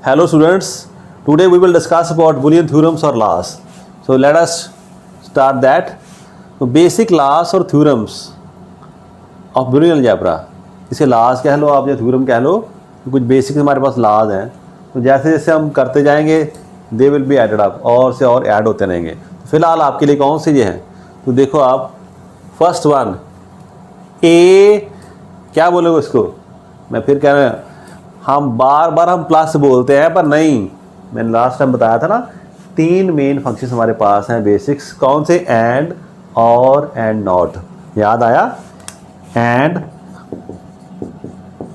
Hello students, today we will discuss about Boolean theorems or laws. So let us start that. So basic laws or theorems of Boolean algebra. इसे laws कह लो आप या theorem कह लो, तो कुछ basic हमारे पास laws हैं. तो जैसे जैसे हम करते जाएंगे they will be added up और से और ऐड होते रहेंगे. फिलहाल आपके लिए कौन से ये हैं? तो देखो आप फर्स्ट वन ए, क्या बोलोगे इसको? मैं फिर कह रहा हूँ, हम बार बार हम प्लस बोलते हैं पर नहीं, मैंने लास्ट टाइम बताया था ना, तीन मेन फंक्शंस हमारे पास हैं बेसिक्स. कौन से? एंड, और एंड नॉट. याद आया? एंड,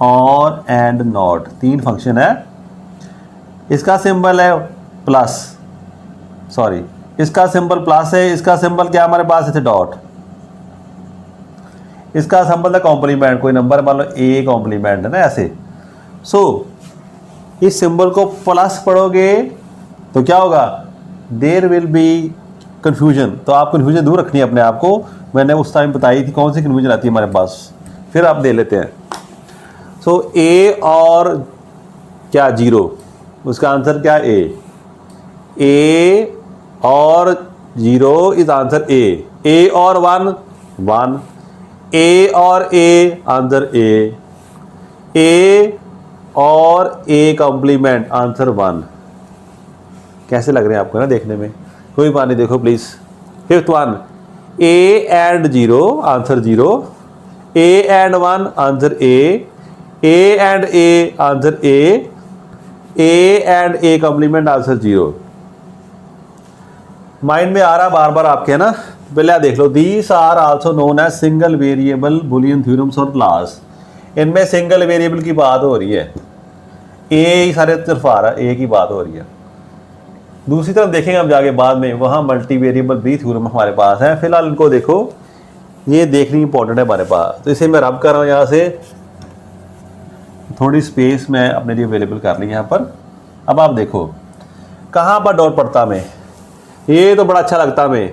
और एंड नॉट, तीन फंक्शन है. इसका सिंबल है प्लस, सॉरी इसका सिंबल प्लस है. इसका सिंबल क्या हमारे पास है? डॉट. इसका सिंबल है कॉम्प्लीमेंट, कोई नंबर मान लो ए कॉम्प्लीमेंट है ना, ऐसे. सो इस सिंबल को प्लस पढ़ोगे तो क्या होगा? There will be confusion. तो आप कन्फ्यूजन दूर रखनी है अपने आप को. मैंने उस टाइम बताई थी कौन सी कन्फ्यूजन आती है हमारे पास. फिर आप दे लेते हैं. सो ए और क्या? जीरो. उसका आंसर क्या? ए और जीरो इज आंसर ए. ए और वन, वन. ए और ए, आंसर ए. ए और ए कॉम्प्लीमेंट, आंसर वन. कैसे लग रहे हैं आपको ना देखने में? कोई बात नहीं, देखो please. Fifth one A and zero, answer zero. A and one, answer A. A and A, answer A. A and A complement, answer zero. Mind में आ रहा बार बार आपके ना? पहले आप देख लो. These are also known as single variable Boolean theorems और लॉज. इनमें सिंगल वेरिएबल की बात हो रही है. ए ही सारे तरफ आ रहा है, ए की बात हो रही है. दूसरी तरफ देखेंगे हम जाके बाद में, वहाँ मल्टी वेरिएबल भी थ्योरम हमारे पास है. फिलहाल इनको देखो, ये देखनी इंपॉर्टेंट है हमारे पास. तो इसे मैं रब कर रहा हूँ यहाँ से. थोड़ी स्पेस मैं अपने लिए अवेलेबल कर ली यहाँ पर. अब आप देखो कहाँ पर डॉट पड़ता में. ये तो बड़ा अच्छा लगता हमें,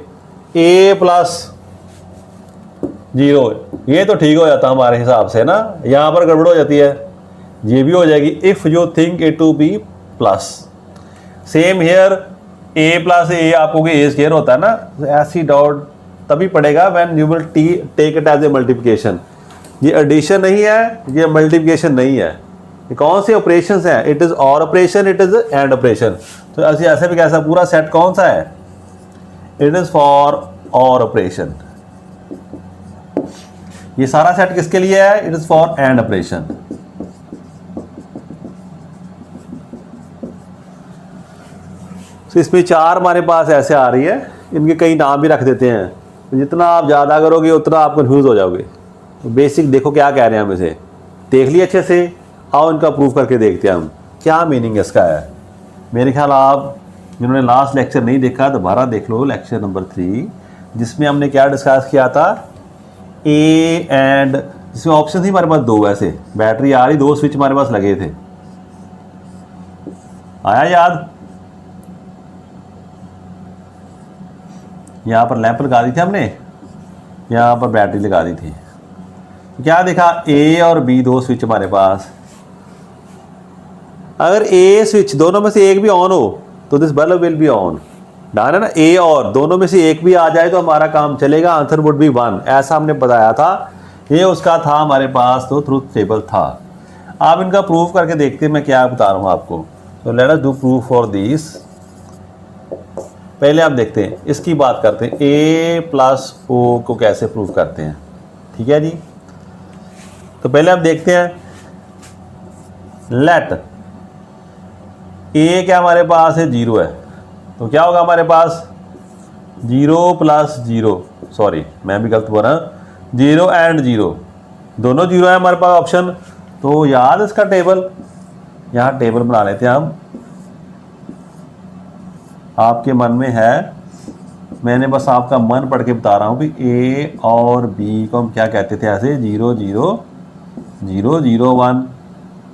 ए प्लस जीरो. ये तो ठीक हो जाता हमारे हिसाब से ना. यहाँ पर गड़बड़ हो जाती है, ये भी हो जाएगी. If you think A two B plus. Same here, A plus A आपको ए स्क्वायर होता है ना, ऐसी डॉट तभी पड़ेगा when you will take it as a multiplication. ये एडिशन नहीं है, ये मल्टीप्लिकेशन नहीं है. ये कौन से ऑपरेशंस हैं? इट इज़ और operation, it is and operation. तो ऐसे भी कैसा पूरा सेट कौन सा है? इट इज़ फॉर और ऑपरेशन. ये सारा सेट किसके लिए है? It is for and operation. तो इसमें चार हमारे पास ऐसे आ रही है. इनके कई नाम भी रख देते हैं. तो जितना आप ज़्यादा करोगे उतना आप कंफ्यूज हो जाओगे. तो बेसिक देखो क्या कह रहे हैं हम. इसे देख लिए अच्छे से. आओ इनका प्रूव करके देखते हैं हम क्या मीनिंग इसका है. मेरे ख्याल आप जिन्होंने लास्ट लेक्चर नहीं देखा दोबारा देख लो, लेक्चर नंबर 3, जिसमें हमने क्या डिस्कस किया था. ए एंड, जिसमें ऑप्शन थी हमारे पास दो. ऐसे बैटरी आ रही, दो स्विच हमारे पास लगे थे. आया याद? यहाँ पर लैंप लगा दी थी हमने, यहाँ पर बैटरी लगा दी थी. क्या देखा? ए और बी दो स्विच हमारे पास. अगर ए स्विच दोनों में से एक भी ऑन हो तो this bulb will be on. Done है ना? ए और दोनों में से एक भी आ जाए तो हमारा काम चलेगा. Answer would be 1. ऐसा हमने बताया था. ये उसका था हमारे पास, तो ट्रूथ टेबल था. आप इनका प्रूफ करके देखते हैं मैं क्या बता रहा हूँ आपको. तो let us do proof for this. पहले आप देखते हैं, इसकी बात करते हैं. ए प्लस ओ को कैसे प्रूव करते हैं. ठीक है जी. तो पहले आप देखते हैं. लेट ए क्या हमारे पास है? जीरो है. तो क्या होगा हमारे पास? जीरो प्लस जीरो, सॉरी मैं भी गलत बोल रहा हूँ. जीरो एंड जीरो, दोनों जीरो है हमारे पास ऑप्शन. तो याद इसका टेबल, यहाँ टेबल बना लेते हैं हम. आपके मन में है, मैंने बस आपका मन पढ़ के बता रहा हूँ कि ए और बी को हम क्या कहते थे ऐसे. Zero zero zero zero one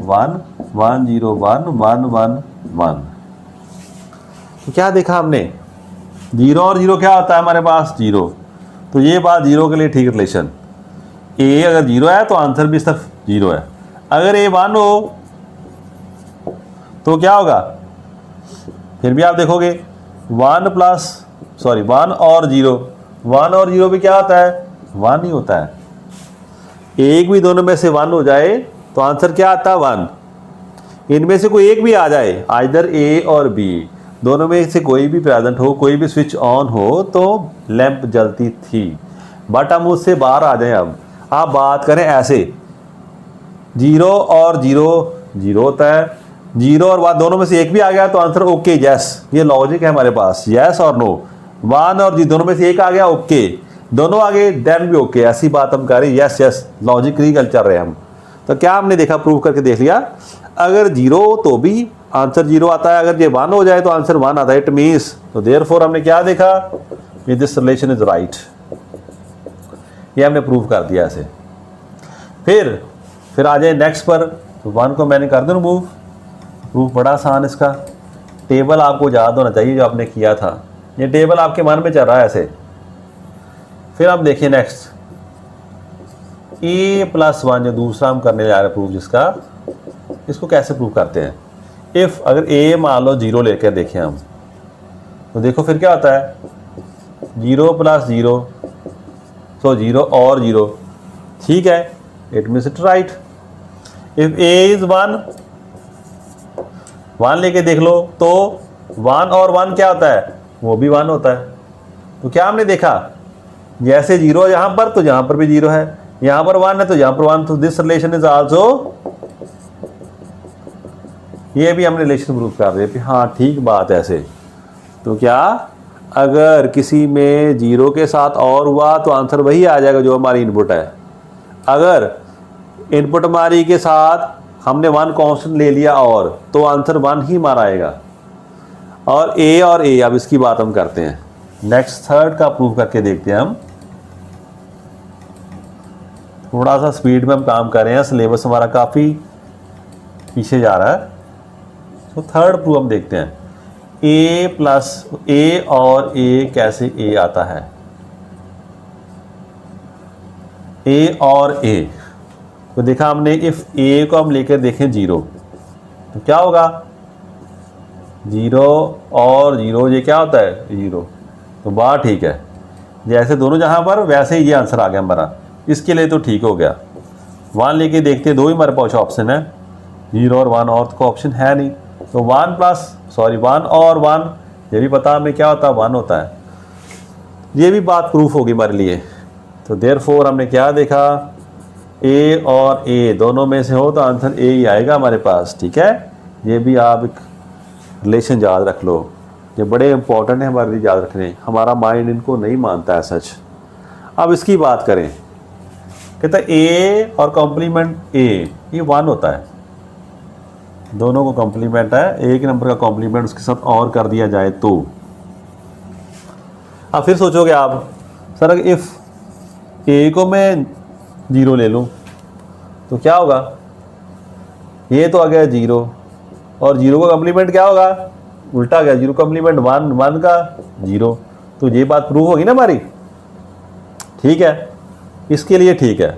one one zero one one one one. तो क्या देखा हमने? जीरो और जीरो क्या होता है हमारे पास? जीरो. तो ये बात जीरो के लिए ठीक रिलेशन. ए अगर जीरो है तो आंसर भी सिर्फ जीरो है. अगर ए 1 हो तो क्या होगा, फिर भी आप देखोगे 1 और 0, 1 और 0 भी क्या होता है, 1 ही होता है। एक भी दोनों में से 1 हो जाए तो आंसर क्या आता है, 1। इनमें से कोई एक भी आ जाए, आइदर ए और बी, दोनों में से कोई भी प्रेजेंट हो, कोई भी स्विच ऑन हो तो लैंप जलती थी। बट हम उससे बाहर आ जाएं। अब आप बात करें ऐसे, 0 और 0 0 होता है, 0 और 1 दोनों में से एक भी आ गया तो आंसर ओके यस, ये लॉजिक है हमारे पास, यस और नो। 1 और 0 दोनों में से एक आ गया ओके, दोनों आ गए देन भी ओके, ऐसी बात हम कर रहे हैं, यस यस लॉजिकली चल रहे हैं हम। तो क्या हमने देखा, प्रूव करके देख लिया, अगर 0 तो भी आंसर 0 आता है, अगर ये 1 हो जाए तो आंसर 1 आता है, इट मीन्स, तो देयरफॉर हमने क्या देखा, दिस रिलेशन इज राइट, ये हमने प्रूव कर दिया ऐसे। फिर आ जाए नेक्स्ट पर, तो 1 को मैंने कर दूं रिमूव, प्रूफ बड़ा आसान इसका, टेबल आपको याद होना चाहिए जो आपने किया था, ये टेबल आपके मन में चल रहा है ऐसे। फिर हम देखिए नेक्स्ट, a+1 जो दूसरा हम करने जा रहे हैं प्रूफ, जिसका इसको कैसे प्रूव करते हैं। इफ़ अगर a मान लो 0 लेकर देखें हम, तो देखो फिर क्या होता है, 0 + 0, सो 0 और 0, ठीक है, it means it right. If a is 1 लेके देख लो तो 1 और 1 क्या होता है, वो भी 1 होता है। तो क्या हमने देखा, जैसे 0 यहाँ पर तो यहाँ पर भी 0 है, यहाँ पर 1 है तो यहाँ पर 1, तो दिस रिलेशन इज आल्सो, ये भी हमने रिलेशन प्रूव कर रहे हैं, हाँ ठीक बात है ऐसे। तो क्या, अगर किसी में 0 के साथ और हुआ तो आंसर वही आ जाएगा जो हमारी इनपुट है। अगर इनपुट हमारी के साथ हमने 1 कांस्टेंट ले लिया और, तो आंसर 1 ही हमारा आएगा। और ए, अब इसकी बात हम करते हैं, नेक्स्ट थर्ड का प्रूव करके देखते हैं हम। थोड़ा सा स्पीड में हम काम कर रहे हैं, सिलेबस हमारा काफ़ी पीछे जा रहा है। तो थर्ड प्रूफ हम देखते हैं, a और a कैसे a आता है, a और a, तो देखा हमने, इफ a को हम लेकर देखें 0 तो क्या होगा, 0 और 0, ये क्या होता है 0, तो बात ठीक है, जैसे दोनों जहाँ पर वैसे ही ये आंसर आ गया हमारा, इसके लिए तो ठीक हो गया। 1 लेके देखते, 2 ही हमारे पास ऑप्शन है, 0 और 1, और तो ऑप्शन है नहीं, तो 1 और 1, ये भी पता हमें क्या होता है, 1 होता है, ये भी बात प्रूफ होगी हमारे लिए। तो देयरफॉर हमने क्या देखा, a और a दोनों में से हो तो आंसर a ही आएगा हमारे पास, ठीक है। ये भी आप एक रिलेशन याद रख लो, ये बड़े इंपॉर्टेंट है हमारे लिए याद रखने, हमारा माइंड इनको नहीं मानता है सच। अब इसकी बात करें, कहता है a और कॉम्प्लीमेंट a, ये 1 होता है, दोनों को कॉम्प्लीमेंट है, एक नंबर का कॉम्प्लीमेंट उसके साथ और कर दिया जाए तो। अब फिर सोचोगे आप, सर इफ़ a को मैं 0 ले लूँ तो क्या होगा, ये तो आ गया 0 और 0 का कॉम्प्लीमेंट क्या होगा, उल्टा आ गया, 0 कॉम्प्लीमेंट 1, 1 का 0, तो ये बात प्रूव होगी ना हमारी, ठीक है। इसके लिए ठीक है,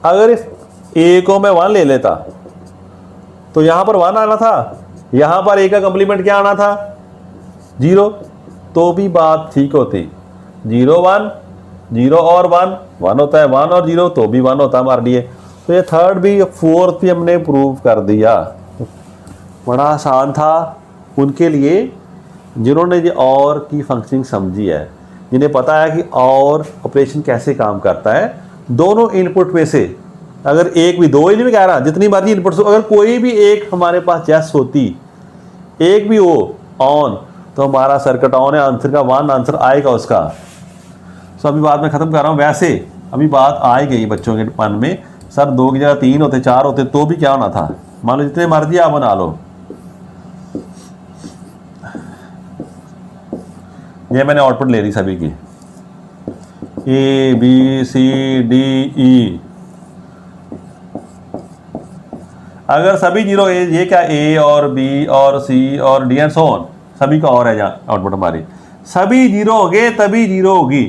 अगर इफ a को मैं 1 ले लेता तो यहाँ पर 1 आना था, यहाँ पर a का कॉम्प्लीमेंट क्या आना था, 0, तो भी बात ठीक होती, 0 1, 0 और 1 होता है, 1 और 0 तो भी 1 होता है हमारे लिए। तो ये थर्ड भी फोर्थ भी हमने प्रूव कर दिया, बड़ा आसान था उनके लिए जिन्होंने ये और की फंक्शनिंग समझी है, जिन्हें पता है कि और ऑपरेशन कैसे काम करता है। दोनों इनपुट में से अगर एक भी, 2 ही नहीं कह रहा, जितनी बार इनपुट, अगर कोई भी एक हमारे पास यस होती, एक भी हो ऑन, तो हमारा सर्किट ऑन है, आंसर का 1 आंसर आएगा उसका। सो अभी बात मैं ख़त्म कर रहा हूँ। वैसे अभी बात आ ही गई बच्चों के मन में, सर 2 की जगह 3 होते, 4 होते तो भी क्या होना था, मान लो जितने मर्जी आप बना लो। ये मैंने आउटपुट ले ली सभी की, A B C D E, अगर सभी 0 ये क्या, A और B और C और D एंड सो ऑन, सभी का और है जहाँ आउटपुट हमारी, सभी 0 हो गए तभी 0 होगी,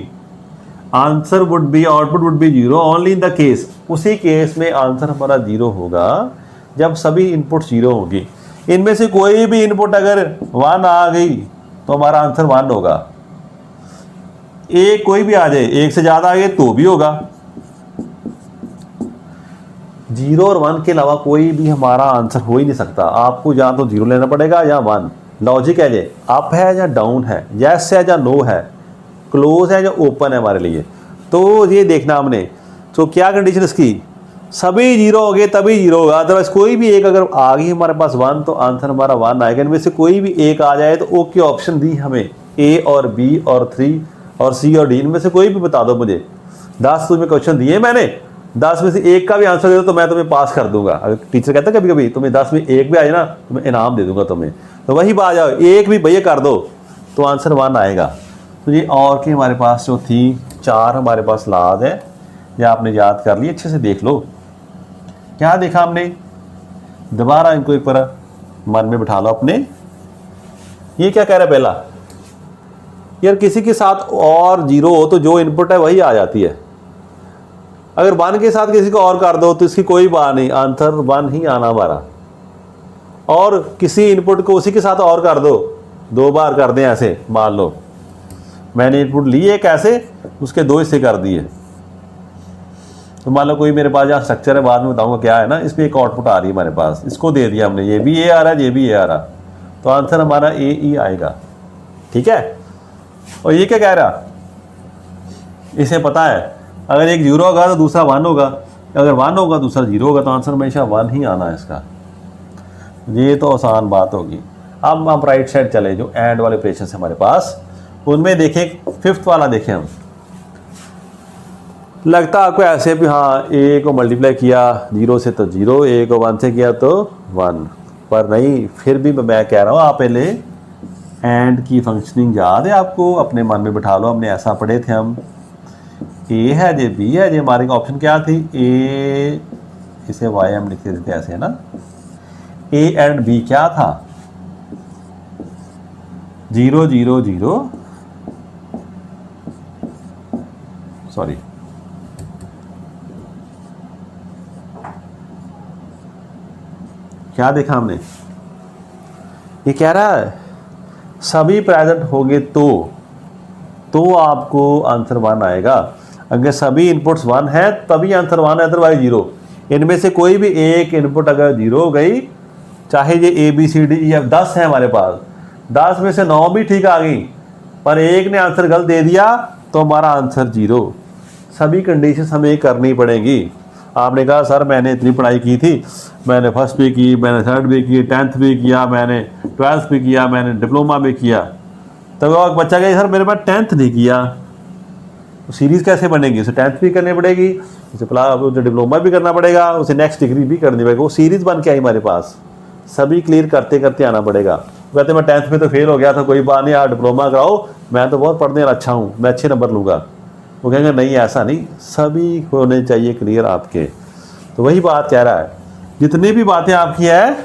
answer would be, output would be 0 only in the case, उसी केस में आंसर हमारा 0 होगा जब सभी इनपुट 0 होगी। इनमें से कोई भी इनपुट अगर 1 आ गई तो हमारा आंसर 1 होगा। एक कोई भी आ जाए, एक से ज्यादा आ गए तो भी होगा। 0 और 1 के अलावा कोई भी हमारा आंसर हो ही नहीं सकता। आपको या तो 0 लेना पड़ेगा या 1। लॉजिक है ये, अप है या डाउन है, यस है या नो है, क्लोज है या ओपन है हमारे लिए। तो ये देखना हमने। तो क्या कंडीशन इसकी, सभी 0 हो गए तभी 0 होगा, अदरवाइज कोई भी एक अगर आ गई हमारे पास 1 तो आंसर हमारा 1 आएगा। इनमें से कोई भी एक आ जाए तो ओके ऑप्शन दी हमें, ए और बी और 3 और सी और डी, इनमें से कोई भी बता दो मुझे। 10 तुम्हें क्वेश्चन दिए मैंने, 10 में से एक का भी आंसर दे दो तो मैं तुम्हें पास कर दूंगा। अगर टीचर कहता है कभी कभी तुम्हें 10 में एक भी आए ना तो मैं इनाम दे दूंगा तुम्हें, तो वही बात जाओ, एक भी भैया कर दो तो आंसर 1 आएगा। तो ये और के हमारे पास जो थी 4 हमारे पास लाज है, या आपने याद कर ली, अच्छे से देख लो। क्या देखा हमने, दोबारा इनको एक बार मन में बिठा लो अपने। ये क्या कह रहा है पहला, यार किसी के साथ और 0 हो तो जो इनपुट है वही आ जाती है। अगर 1 के साथ किसी को और कर दो तो इसकी कोई बात नहीं, आंसर 1 ही आना हमारा। और किसी इनपुट को उसी के साथ और कर दो, 2 बार कर दें ऐसे, मान लो मैंने इनपुट लिए कैसे, उसके 2 हिस्से कर दिए। तो मान लो कोई मेरे पास यहाँ स्ट्रक्चर है, बाद में बताऊंगा क्या है ना, इसमें एक आउटपुट आ रही है हमारे पास, इसको दे दिया हमने, ये भी ए आ रहा है, ये भी ए आ रहा, तो आंसर हमारा ए ही आएगा। ठीक है। और ये क्या कह रहा, इसे पता है अगर एक 0 होगा तो दूसरा 1 होगा, अगर 1 होगा दूसरा 0 होगा, तो आंसर हमेशा 1 ही आना है इसका। ये तो आसान बात होगी। अब हम राइट साइड चले, जो एंड वाले ऑपरेशन है हमारे पास, उनमें देखें 5th वाला देखें हम। लगता आपको ऐसे भी हाँ, ए को मल्टीप्लाई किया 0 से तो 0, ए को 1 से किया तो 1, पर नहीं, फिर भी मैं कह रहा हूँ आप पहले एंड की फंक्शनिंग याद है आपको, अपने मन में बिठा लो, हमने ऐसा पढ़े थे हम। ए है जे बी है, जे हमारे ऑप्शन क्या थी, ए, इसे वाई हम लिख देते ऐसे है ना, ए एंड बी क्या था, 0 0 0, सॉरी क्या देखा हमने, ये कह रहा है सभी प्रेजेंट होंगे तो आपको आंसर 1 आएगा। अगर सभी इनपुट्स 1 है तभी आंसर 1 है, अदरवाइज 0। इनमें से कोई भी एक इनपुट अगर 0 हो गई, चाहे ये A B C D E F 10 है हमारे पास, 10 में से 9 भी ठीक आ गई, पर एक ने आंसर गलत दे दिया तो हमारा आंसर 0। सभी कंडीशन हमें करनी पड़ेंगी। आपने कहा सर मैंने इतनी पढ़ाई की थी, मैंने फर्स्ट भी की, मैंने थर्ड भी की, 10th भी किया, मैंने 12th भी किया, मैंने डिप्लोमा भी किया, तब तो एक बच्चा कहे सर मेरे पास 10th नहीं किया, तो सीरीज़ कैसे बनेगी, उसे 10th भी करनी पड़ेगी, उसे डिप्लोमा भी करना पड़ेगा, उसे नेक्स्ट डिग्री भी करनी पड़ेगी, वो सीरीज़ बन के आई हमारे पास। सभी क्लियर करते करते आना पड़ेगा। कहते मैं 10th में तो फेल हो गया था, कोई बात नहीं, आप डिप्लोमा कराओ, मैं तो बहुत पढ़ने अच्छा हूँ, मैं अच्छे नंबर लूँगा। वो कहेंगे नहीं ऐसा नहीं, सभी होने चाहिए क्लियर आपके। तो वही बात कह रहा है, जितनी भी बातें आपकी है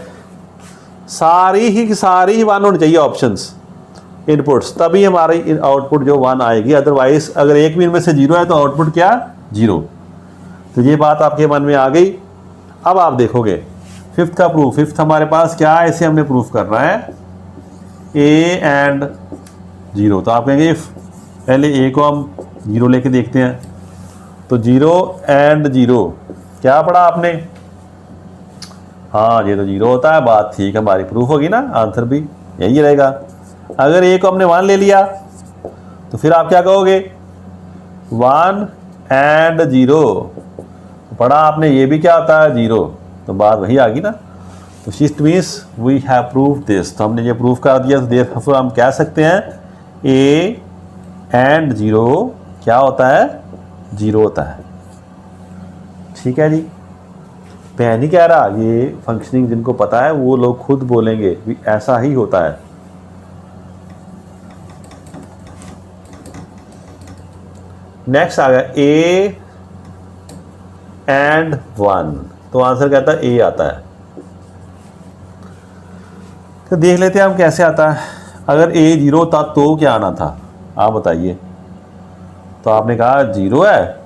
सारी ही 1 होनी चाहिए ऑप्शंस, इनपुट्स, तभी हमारी आउटपुट जो 1 आएगी। अदरवाइज अगर एक भी इनमें से 0 है तो आउटपुट क्या, 0। तो ये बात आपके मन में आ गई। अब आप देखोगे 5th का प्रूफ। 5th हमारे पास क्या है, इसे हमने प्रूफ करना है, ए एंड 0। तो आप कहेंगे पहले ए को हम 0 लेके देखते हैं, तो 0 एंड 0 क्या पढ़ा आपने, हाँ ये तो 0 होता है, बात ठीक है, हमारी प्रूफ होगी ना, आंसर भी यही रहेगा। अगर ए को हमने 1 ले लिया तो फिर आप क्या कहोगे, 1 एंड 0 पढ़ा आपने, ये भी क्या होता है 0, तो बात वही आ गई ना। तो it means we have prove this, तो हमने ये प्रूफ कर दिया, तो देयरफॉर हम कह सकते हैं ए एंड 0 क्या होता है, 0 होता है। ठीक है जी, मैं नहीं कह रहा, ये फंक्शनिंग जिनको पता है वो लोग खुद बोलेंगे भी ऐसा ही होता है। नेक्स्ट आ गया ए एंड 1, तो आंसर कहता है ए आता है। तो देख लेते हैं हम कैसे आता है। अगर ए 0 था तो क्या आना था, आप बताइए। तो आपने कहा 0 है,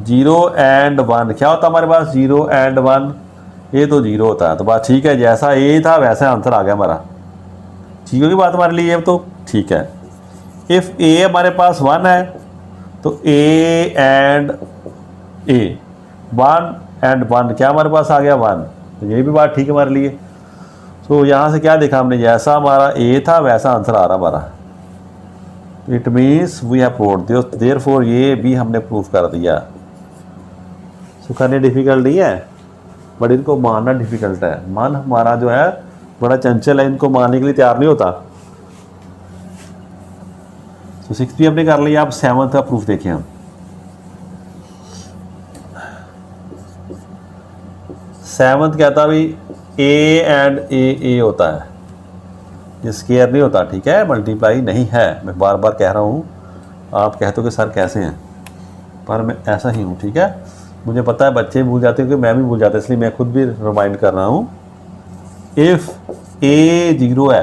0 एंड 1 क्या होता है हमारे पास, 0 एंड 1 ये तो जीरो होता है। तो बात ठीक है, जैसा ए था वैसा आंसर आ गया हमारा। ठीक होगी बात हमारे लिए, तो ठीक है। इफ़ ए हमारे पास 1 है तो ए एंड ए, 1 एंड 1 क्या हमारे पास आ गया 1, तो ये भी बात ठीक है हमारे लिए। तो यहाँ से क्या देखा हमने, जैसा हमारा ए था वैसा आंसर आ रहा हमारा। It means we have proved, therefore ये भी हमने प्रूव कर दिया। सो करने डिफिकल्ट नहीं है, बट इनको मानना डिफिकल्ट है। मन हमारा जो है बड़ा चंचल है, इनको मानने के लिए तैयार नहीं होता। तो 6 भी हमने कर लिया। अब 7th का प्रूफ देखें हम। 7th कहता भी ए एंड ए होता है, ये स्केयर नहीं होता, ठीक है, मल्टीप्लाई नहीं है। मैं बार बार कह रहा हूँ, आप कहते हो कि सर कैसे हैं, पर मैं ऐसा ही हूँ, ठीक है। मुझे पता है बच्चे भूल जाते हैं, कि मैं भी भूल जाता, इसलिए मैं खुद भी रिमाइंड कर रहा हूँ। इफ़ ए 0 है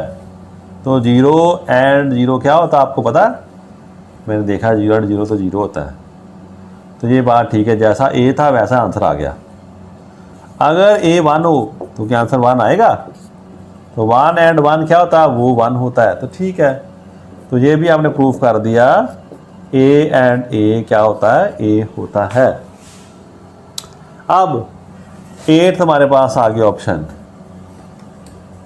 तो 0 एंड 0 क्या होता है आपको पता है? मैंने देखा 0 एंड 0 तो 0 होता है। तो ये बात ठीक है, जैसा ए था वैसा आंसर आ गया। अगर ए 1 हो तो क्या आंसर 1 आएगा? तो 1 एंड 1 क्या होता है? वो 1 होता है। तो ठीक है, तो ये भी आपने प्रूफ कर दिया, ए एंड ए क्या होता है? ए होता है। अब 8th हमारे पास आ गया ऑप्शन,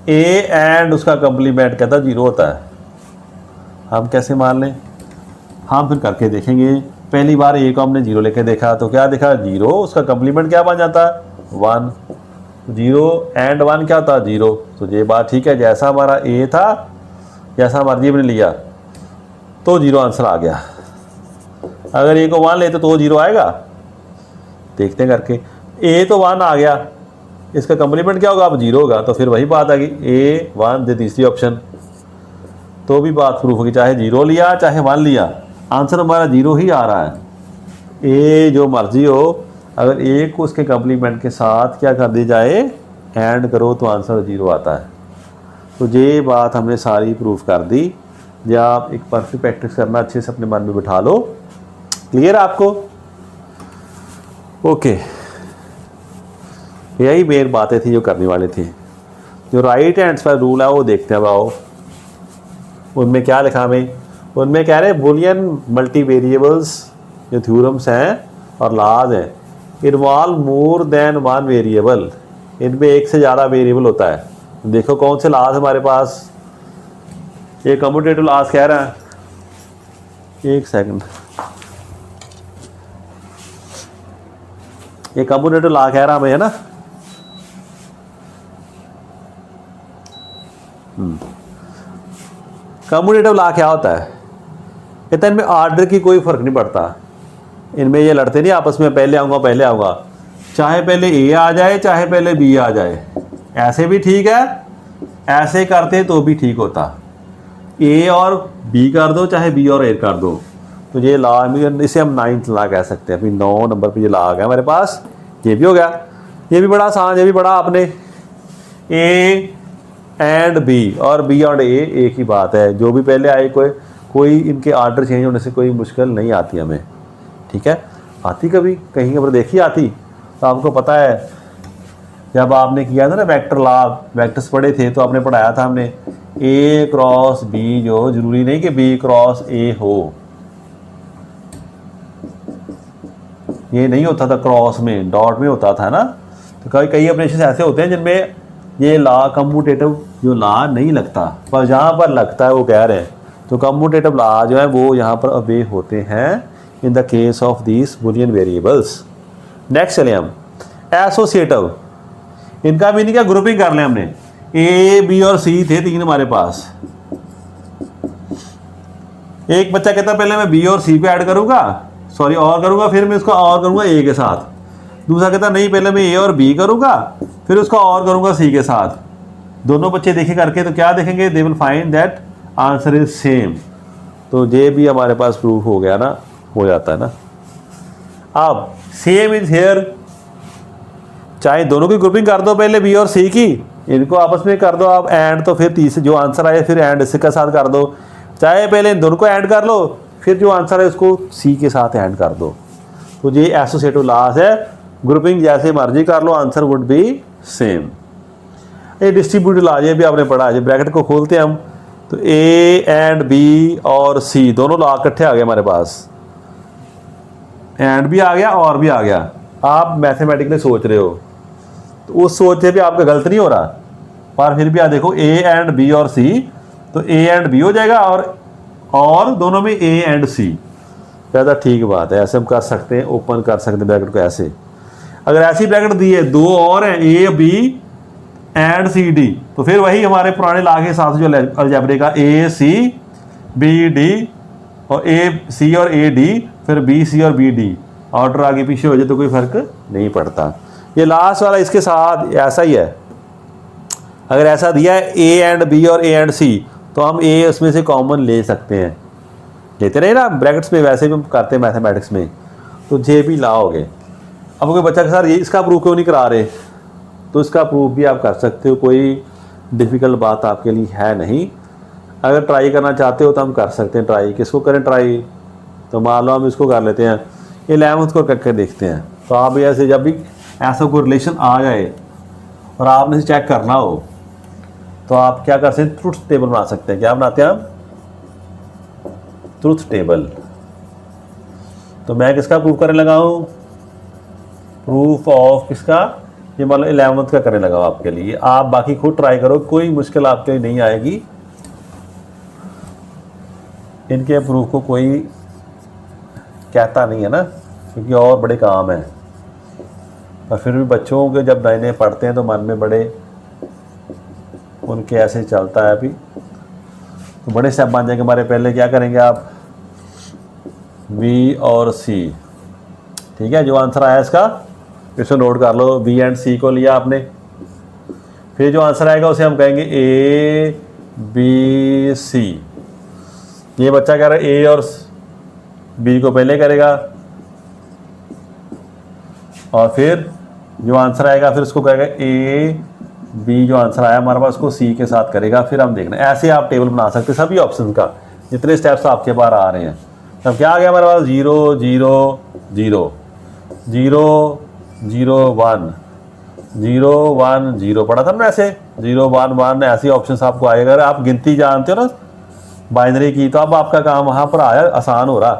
ए एंड उसका कंप्लीमेंट कहता है 0 होता है। हम कैसे मान लें? हम फिर करके देखेंगे। पहली बार ए को हमने 0 लेके देखा तो क्या देखा? 0, उसका कंप्लीमेंट क्या बन जाता है? 1। 0 एंड 1 क्या होता है? 0। तो ये बात ठीक है, जैसा हमारा ए था जैसा मर्जी हमने लिया तो 0 आंसर आ गया। अगर ए को 1 लेते तो 0 आएगा? देखते हैं करके। ए तो 1 आ गया, इसका कंप्लीमेंट क्या होगा? अब 0 होगा। तो फिर वही बात आ गई, ए 1 दे तीसरी ऑप्शन, तो भी बात प्रूफ होगी। चाहे 0 लिया चाहे 1 लिया, आंसर हमारा 0 ही आ रहा है। ए जो मर्जी हो, अगर ए को उसके कंप्लीमेंट के साथ क्या कर दी जाए, एंड करो, तो आंसर 0 आता है। तो ये बात हमने सारी प्रूफ कर दी। जब आप एक परफेक्ट प्रैक्टिस करना अच्छे से अपने मन में बिठा लो। क्लियर आपको? ओके, यही मेन बातें थी जो करने वाले थे। जो राइट हैंड्स पर रूल है वो देखते हैं। आओ, उनमें क्या लिखा हमें? उनमें कह रहे हैं बुलियन मल्टीवेरिएबल्स जो थ्योरम्स हैं और लॉज हैं, इन्वॉल्व मोर देन 1 वेरिएबल। इनमें एक से ज़्यादा वेरिएबल होता है। देखो कौन से लॉज हमारे पास। ये कम्यूटेटिव लॉज कह रहा है, एक सेकंड, ये कम्यूटेटिव लॉ कह रहा हमें, है ना। कम्यूटेटिव लॉ क्या होता है? कहते हैं इनमें आर्डर की कोई फ़र्क नहीं पड़ता। इनमें ये लड़ते नहीं आपस में, पहले आऊँगा, चाहे पहले ए आ जाए चाहे पहले बी आ जाए, ऐसे भी ठीक है, ऐसे करते तो भी ठीक होता। ए और बी कर दो चाहे बी और ए कर दो। तो ये लॉ, इसे हम 9th लॉ कह सकते हैं। अभी 9 नंबर पे ये लॉ आ गया हमारे पास। ये भी हो गया, ये भी बड़ा आसान, ये भी बड़ा आपने ए एंड बी और बी और ए एक ही बात है। जो भी पहले आए कोई इनके आर्डर चेंज होने से कोई मुश्किल नहीं आती हमें, ठीक है। आती कभी कहीं पर देखी आती, तो आपको पता है जब आपने किया था ना वेक्टर लॉ, वेक्टर्स पढ़े थे तो आपने पढ़ाया था हमने ए क्रॉस बी, जो जरूरी नहीं कि बी क्रॉस ए हो, ये नहीं होता था, क्रॉस में डॉट में होता था ना। तो कई ऑपरेशन ऐसे होते हैं जिनमें ये लॉ कम्यूटेटिव जो लॉ नहीं लगता, पर जहाँ पर लगता है वो कह रहे हैं। तो कम्यूटेटिव लॉ जो है वो यहाँ पर अवे होते हैं in the case of these Boolean variables. Next चले हम एसोसिएटिव। इनका भी नहीं, क्या ग्रुपिंग कर लें हमने। ए बी और सी थे 3 हमारे पास। एक बच्चा कहता पहले मैं बी और सी पे ऐड करूंगा, सॉरी और करूंगा, फिर मैं इसको और करूंगा ए के साथ। दूसरा कहता नहीं पहले मैं ए और बी करूंगा फिर उसका और करूंगा सी के साथ। दोनों बच्चे देखे करके तो क्या देखेंगे? They will find that answer is same. तो ये भी हमारे पास प्रूफ हो गया ना, हो जाता है ना। अब सेम इज हेयर, चाहे दोनों की ग्रुपिंग कर दो पहले बी और सी की, इनको आपस में कर दो आप एंड, तो फिर तीसरे जो आंसर आए फिर एंड इसके साथ कर दो। चाहे पहले इन दोनों को ऐड कर लो फिर जो आंसर है उसको सी के साथ ऐड कर दो। तो ये एसोसिएटिव लॉज है, ग्रुपिंग जैसे मर्जी कर लो, आंसर वुड बी सेम। ये डिस्ट्रीब्यूटिव लॉ ये भी आपने पढ़ा है। ब्रैकेट को खोलते हैं हम तो ए एंड बी और सी दोनों लॉ इकट्ठे आ गए हमारे पास। एंड भी आ गया और भी आ गया। आप मैथमेटिकली सोच रहे हो तो उस सोच से भी आपका गलत नहीं हो रहा, पर फिर भी आप देखो ए एंड बी और सी, तो ए एंड बी हो जाएगा और दोनों में ए एंड सी। ज़्यादा ठीक बात है, ऐसे हम कर सकते हैं, ओपन कर सकते हैं ब्रैकेट को ऐसे। अगर ऐसी ब्रैकेट दी है दो और हैं A B and C D, तो फिर वही हमारे पुराने लॉ के हिसाब से जो अलजेब्रे का ए सी बी डी और ए सी और ए डी, फिर बी सी और बी डी, ऑर्डर आगे पीछे हो जाए तो कोई फर्क नहीं पड़ता। ये लास्ट वाला इसके साथ ऐसा ही है। अगर ऐसा दिया है ए एंड बी और ए एंड सी, तो हम ए उसमें से कॉमन ले सकते हैं, लेते रहे ना ब्रैकेट्स में, वैसे भी हम करते हैं मैथमेटिक्स में, तो जे भी लाओगे। अब कोई बच्चा के साथ ये इसका प्रूफ क्यों नहीं करा रहे, तो इसका प्रूफ भी आप कर सकते हो, कोई डिफ़िकल्ट बात आपके लिए है नहीं। अगर ट्राई करना चाहते हो तो हम कर सकते हैं ट्राई। किसको करें ट्राई, तो मान लो हम इसको कर लेते हैं, 11th को करके देखते हैं। तो आप ऐसे जब भी ऐसा कोई रिलेशन आ जाए और आपने इसे चेक करना हो तो आप क्या कर सकते हैं, ट्रुथ टेबल बना सकते हैं। क्या बनाते हैं हम, ट्रुथ टेबल। तो मैं किसका प्रूफ करने लगा हूँ, प्रूफ ऑफ किसका, ये मान लो 11th का करने लगा हूँ आपके लिए। आप बाकी खुद ट्राई करो, कोई मुश्किल आपके लिए नहीं आएगी। इनके प्रूफ को कोई कहता नहीं है ना, क्योंकि और बड़े काम हैं, पर फिर भी बच्चों के जब नए नए पढ़ते हैं तो मन में बड़े उनके ऐसे चलता है। अभी तो बड़े स्टेप बन जाएंगे हमारे। पहले क्या करेंगे आप, बी और सी, ठीक है, जो आंसर आया इसका इसको नोट कर लो। बी एंड सी को लिया आपने, फिर जो आंसर आएगा उसे हम कहेंगे ए बी सी। ये बच्चा कह रहा है ए और बी को पहले करेगा, और फिर जो आंसर आएगा फिर उसको कहेगा ए बी, जो आंसर आया हमारे पास उसको सी के साथ करेगा। फिर हम देखना, ऐसे आप टेबल बना सकते हैं सभी ऑप्शन का, जितने स्टेप्स आपके पास आ रहे हैं। तब क्या आ गया हमारे पास, 0 0 0 0 0 1 0 1 0 पढ़ा था ना ऐसे, 0 1 1 ऐसे ऑप्शन आपको आएगा। अगर आप गिनती जानते हो ना बाइनरी की, तो अब आपका काम वहाँ पर आया आसान हो रहा।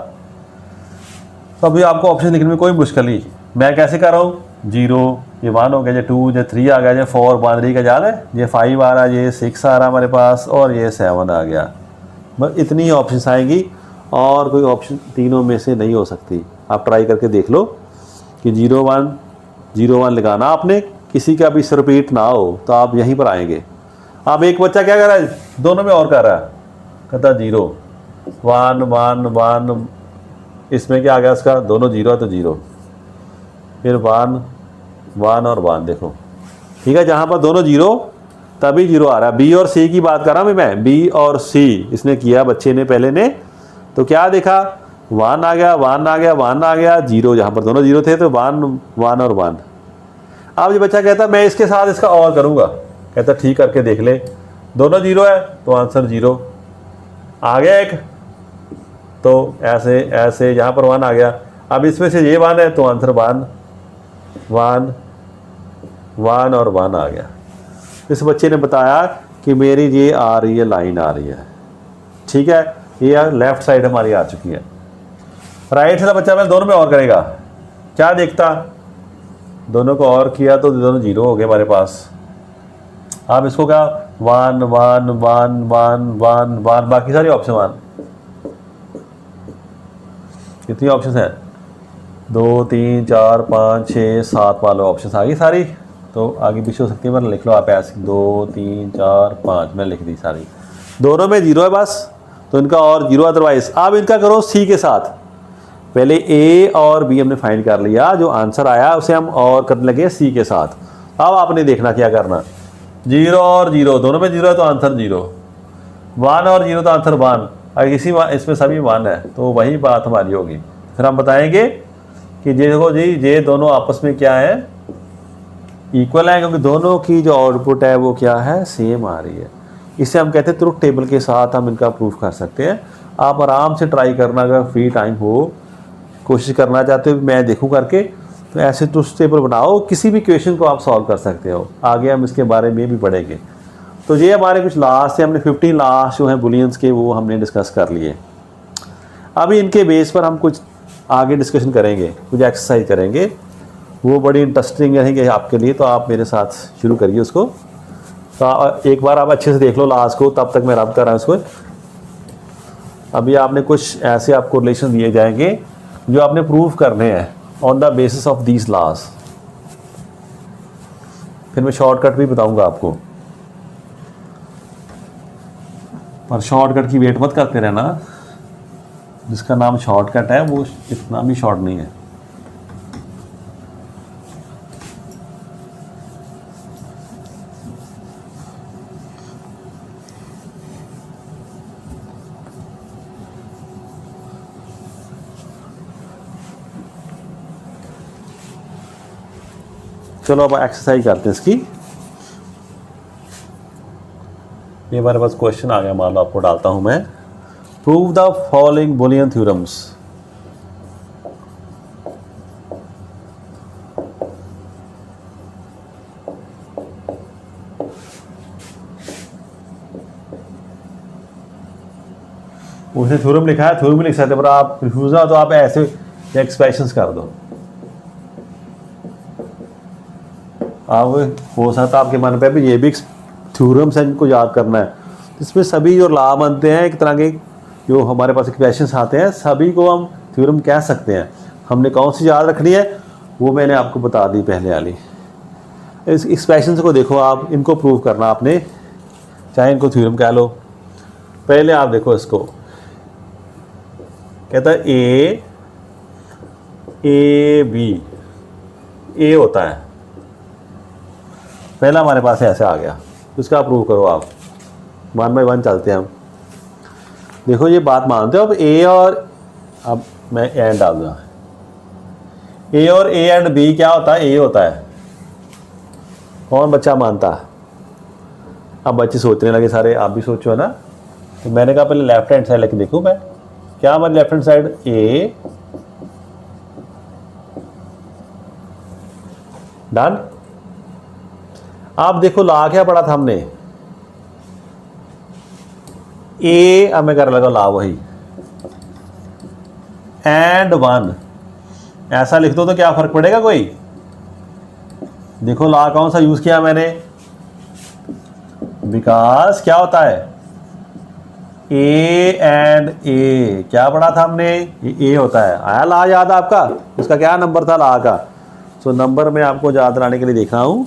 तो अभी आपको ऑप्शन लिखने में कोई मुश्किल नहीं। मैं कैसे कर रहा हूँ, 0 ये 1 हो गया, ये 2 ये 3 आ गया, ये 4 बाइनरी का याद है, ये 5 आ रहा है, ये 6 आ रहा हमारे पास, और ये 7 आ गया। बस इतनी ही ऑप्शन आएंगी, और कोई ऑप्शन तीनों में से नहीं हो सकती। आप ट्राई करके देख लो कि 0 1 0 1 लगाना आपने, किसी का भी रिपीट ना हो तो आप यहीं पर आएंगे। अब एक बच्चा क्या कर रहा है, दोनों में और कर रहा है, कहता 0 1 1 1, इसमें क्या आ गया उसका, दोनों 0 है तो 0, फिर 1 1 और 1, देखो ठीक है, जहाँ पर दोनों 0 तभी 0 आ रहा है। बी और सी की बात कर रहा हूँ मैं, बी और सी इसने किया बच्चे ने पहले ने, तो क्या देखा, 1 आ गया 1 आ गया 1 आ गया, 0 जहाँ पर दोनों 0 थे तो 1 1 और 1। अब ये बच्चा कहता मैं इसके साथ इसका और करूँगा, कहता ठीक करके देख ले, दोनों 0 है तो आंसर 0 आ गया एक, तो ऐसे ऐसे यहाँ पर 1 आ गया। अब इसमें से ये 1 है तो आंसर 1 1 1 और 1 आ गया। इस बच्चे ने बताया कि मेरी ये आ रही है, लाइन आ रही है, ठीक है, ये लेफ्ट साइड हमारी आ चुकी है। राइट वाला बच्चा मैं दोनों में और करेगा, क्या देखता, दोनों को और किया तो दोनों 0 हो गए हमारे पास। आप इसको क्या 1 1 1 1 1 1, बाकी सारी ऑप्शन 1, कितनी ऑप्शन है, 2 3 4 5 6 7 वाले ऑप्शन आ गई सारी। तो आगे पीछे हो सकती है, मतलब लिख लो आप ऐसे 2 3 4 5, मैं लिख दी सारी। दोनों में 0 है बस, तो इनका और 0, अदरवाइज आप इनका करो सी के साथ। पहले ए और बी हमने फाइंड कर लिया, जो आंसर आया उसे हम और करने लगे सी के साथ। अब आपने देखना क्या करना, 0 और 0 दोनों में 0 है तो आंसर 0, 1 और 0 तो आंसर 1, अगर इसी इसमें सभी 1 है तो वही बात हमारी होगी। फिर हम बताएंगे कि देखो जी ये दोनों आपस में क्या है, इक्वल है, क्योंकि दोनों की जो आउटपुट है वो क्या है, सेम आ रही है। इसे हम कहते हैं ट्रुथ टेबल के साथ हम इनका प्रूफ कर सकते हैं। आप आराम से ट्राई करना, अगर फ्री टाइम हो, कोशिश करना चाहते हो मैं देखूं करके, तो ऐसे ट्रुथ टेबल बनाओ, किसी भी क्वेश्चन को आप सॉल्व कर सकते हो। आगे हम इसके बारे में भी पढ़ेंगे। तो ये हमारे कुछ लास्ट से हमने 15 लास्ट जो हैं बुलियंस के वो हमने डिस्कस कर लिए। अभी इनके बेस पर हम कुछ आगे डिस्कशन करेंगे, कुछ एक्सरसाइज करेंगे, वो बड़ी इंटरेस्टिंग रहेंगे आपके लिए। तो आप मेरे साथ शुरू करिए उसको। तो एक बार आप अच्छे से देख लो लास्ट को, तब तक मैं रब कर रहा हूँ इसको। अभी आपने कुछ ऐसे आपको रिलेशन दिए जाएंगे जो आपने प्रूव करने हैं on the basis of these laws. फिर मैं शॉर्टकट भी बताऊंगा आपको, पर शॉर्टकट की वेट मत करते रहना। जिसका नाम शॉर्टकट है वो इतना भी शॉर्ट नहीं है। चलो अब एक्सरसाइज करते हैं इसकी। ये हमारे पास क्वेश्चन आ गया, मान लो आपको डालता हूं मैं। Prove the following Boolean theorems. उसने थ्योरम लिखा है, थ्योरम भी लिख सकते, पर आप कंफ्यूज ना तो आप ऐसे एक्सप्रेशंस कर दो। अब हो सकता है आपके मन पे भी ये भी थ्योरम्स हैं इनको याद करना है। इसमें सभी जो लॉ बनते हैं, एक तरह के जो हमारे पास एक्सप्रेशंस आते हैं, सभी को हम थ्योरम कह सकते हैं। हमने कौन सी याद रखनी है वो मैंने आपको बता दी पहले वाली। इस एक्सप्रेशंस को देखो, आप इनको प्रूव करना आपने, चाहे इनको थ्योरम कह लो। पहले आप देखो इसको, कहता है ए बी, ए होता है। पहला हमारे पास ऐसे आ गया, इसका प्रूव करो आप। 1 बाय 1 चलते हैं हम। देखो ये बात मानते हो अब ए और, अब मैं एंड डाल दूँगा, ए और ए एंड बी क्या होता है, ए होता है। कौन बच्चा मानता? अब बच्चे सोचने लगे सारे, आप भी सोचो है ना। तो मैंने कहा पहले लेफ्ट हैंड साइड लेके देखूँ मैं, क्या हमारी लेफ्ट हैंड साइड ए, डन। आप देखो ला क्या पढ़ा था हमने, ए, अब मैं कर लगा ला वही, एंड 1 ऐसा लिख दो तो क्या फर्क पड़ेगा कोई? देखो ला कौन सा यूज किया मैंने, बिकॉज क्या होता है ए एंड ए, क्या पढ़ा था हमने, ए होता है। आया ला याद आपका? उसका क्या नंबर था ला का? सो नंबर मैं आपको याद दिलाने के लिए देख रहा हूं।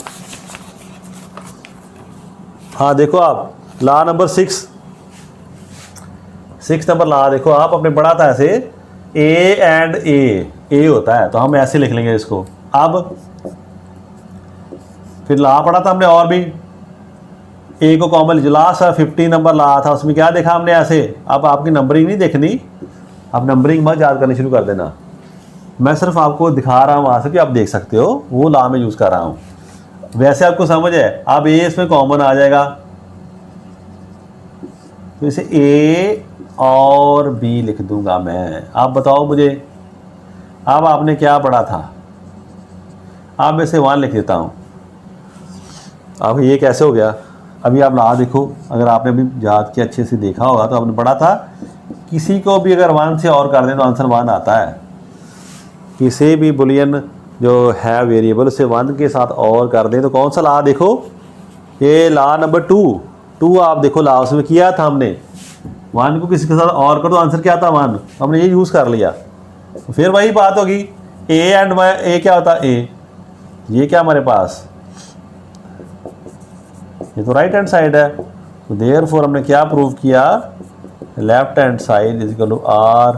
हाँ देखो आप, ला नंबर 6 नंबर ला देखो आप, अपने पढ़ा था ऐसे ए एंड ए होता है, तो हम ऐसे लिख लेंगे इसको। अब फिर ला पढ़ा था हमने और भी, ए को कॉमन लास्ट 15 नंबर ला था, उसमें क्या देखा हमने ऐसे। अब आपकी नंबरिंग नहीं देखनी, आप नंबरिंग मत याद करनी शुरू कर देना। मैं सिर्फ आपको दिखा रहा हूँ वहाँ से कि आप देख सकते हो, वो ला में यूज़ कर रहा हूँ। वैसे आपको समझ है, अब ए इसमें कॉमन आ जाएगा, तो इसे ए और बी लिख दूंगा मैं। आप बताओ मुझे, अब आपने क्या पढ़ा था? अब मैं इसे 1 लिख देता हूँ। अब ये कैसे हो गया? अभी आप ला देखो, अगर आपने अभी याद किया अच्छे से देखा होगा तो आपने पढ़ा था, किसी को भी अगर 1 से और कर दें तो आंसर 1 आता है। किसी भी बुलियन जो है वेरिएबल उसे 1 के साथ और कर दें तो कौन सा ला देखो, ये ला नंबर 2 आप देखो, ला उसमें किया था हमने, 1 को किसी के साथ और करो तो आंसर क्या था 1, हमने ये यूज़ कर लिया। फिर वही बात होगी, ए एंड ए क्या होता है ए, ये क्या हमारे पास, ये तो राइट हैंड साइड है। तो देयरफॉर हमने क्या प्रूव किया, left hand side is equal to our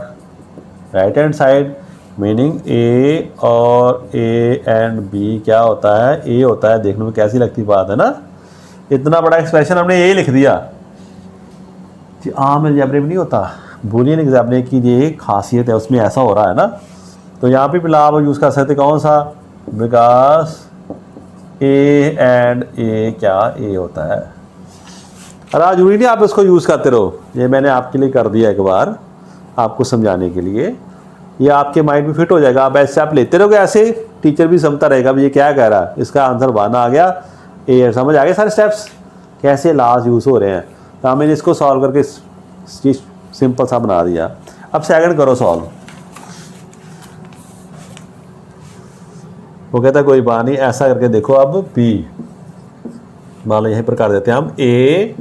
right hand side, meaning A और ए एंड बी क्या होता है, ए होता है। देखने में कैसी लगती बात है ना, इतना बड़ा एक्सप्रेशन हमने यही लिख दिया। आम अलजेब्रे में नहीं होता, बुलियन अलजेब्रे की ये खासियत है, उसमें ऐसा हो रहा है ना। तो यहाँ पे आप यूज़ कर सकते कौन सा, बिकॉज ए एंड ए क्या ए होता है। अरे जरूरी नहीं आप इसको यूज़ करते रहो, ये मैंने आपके लिए कर दिया एक बार आपको समझाने के लिए। ये आपके माइंड में फिट हो जाएगा। आप ऐसे आप लेते रहोगे, ऐसे टीचर भी समझता रहेगा भी ये क्या कह रहा है। इसका आंसर 1 आ गया। ए समझ आ गए सारे स्टेप्स कैसे लास्ट यूज़ हो रहे हैं। तो हमने इसको सॉल्व करके चीज़ सिंपल सा बना दिया। अब सेकंड करो सॉल्व। वो कहता है कोई बात नहीं, ऐसा करके देखो। अब बी मान लो यहीं पर कर देते हैं हम। ए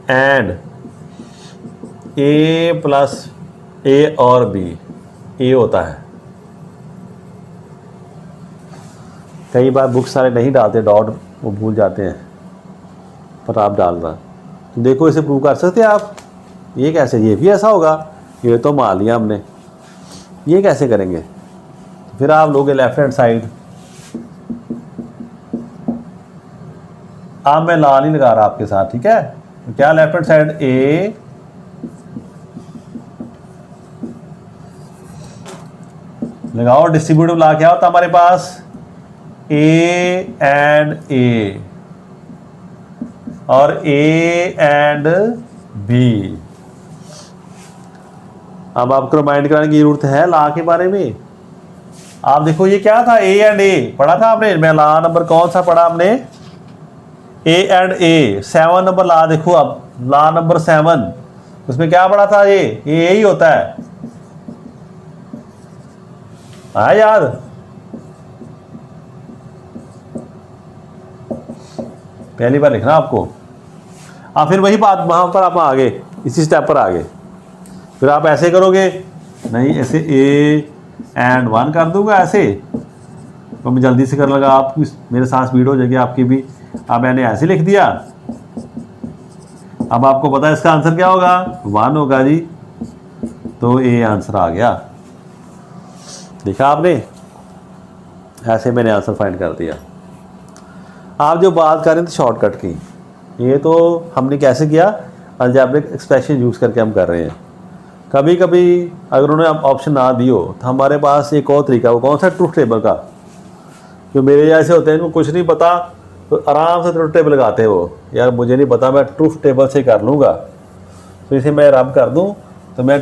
एंड ए प्लस ए और बी, ए होता है। कई बार बुक सारे नहीं डालते डॉट, वो भूल जाते हैं, पर आप डालना। तो देखो इसे प्रूव कर सकते हैं आप। ये कैसे, ये भी ऐसा होगा, ये तो मान लिया हमने, ये कैसे करेंगे। फिर आप लोगे लेफ्ट हैंड साइड। अब मैं लाल ही लगा रहा आपके साथ, ठीक है। तो क्या लेफ्ट हैंड साइड ए लगाओ, डिस्ट्रीब्यूटिव ला क्या होता हमारे पास, ए एंड ए और ए एंड बी। अब आपको रिमाइंड कराने की जरूरत है ला के बारे में। आप देखो ये क्या था, ए एंड ए पढ़ा था आपने। मैं ला नंबर कौन सा पढ़ा आपने, ए एंड ए। 7 नंबर ला देखो, अब ला नंबर 7 उसमें क्या पढ़ा था, ये ही होता है। आया याद। पहली बार लिखना आपको। आप फिर वही बात वहां पर आप आगे इसी स्टेप पर आगे। फिर आप ऐसे करोगे नहीं, ऐसे ए एंड 1 कर दूंगा ऐसे। तो मैं जल्दी से कर लगा, आप मेरे साथ स्पीड हो जाएगी आपकी भी। अब मैंने ऐसे लिख दिया। अब आपको पता है इसका आंसर क्या होगा, 1 होगा जी। तो ए आंसर आ गया। देखा आपने, ऐसे मैंने आंसर फाइंड कर दिया। आप जो बात कर रहे थे शॉर्टकट की, ये तो हमने कैसे किया, अलजेब्रिक एक्सप्रेशन यूज़ करके हम कर रहे हैं। कभी कभी अगर उन्होंने ऑप्शन ना दी हो तो हमारे पास एक और तरीका, वो कौन सा, ट्रूथ टेबल का। जो मेरे जैसे होते हैं इनको कुछ नहीं पता तो आराम से ट्रूथ टेबल लगाते हैं वो, यार मुझे नहीं पता मैं ट्रूथ टेबल से कर लूँगा। तो इसे मैं रब कर दूँ तो मैं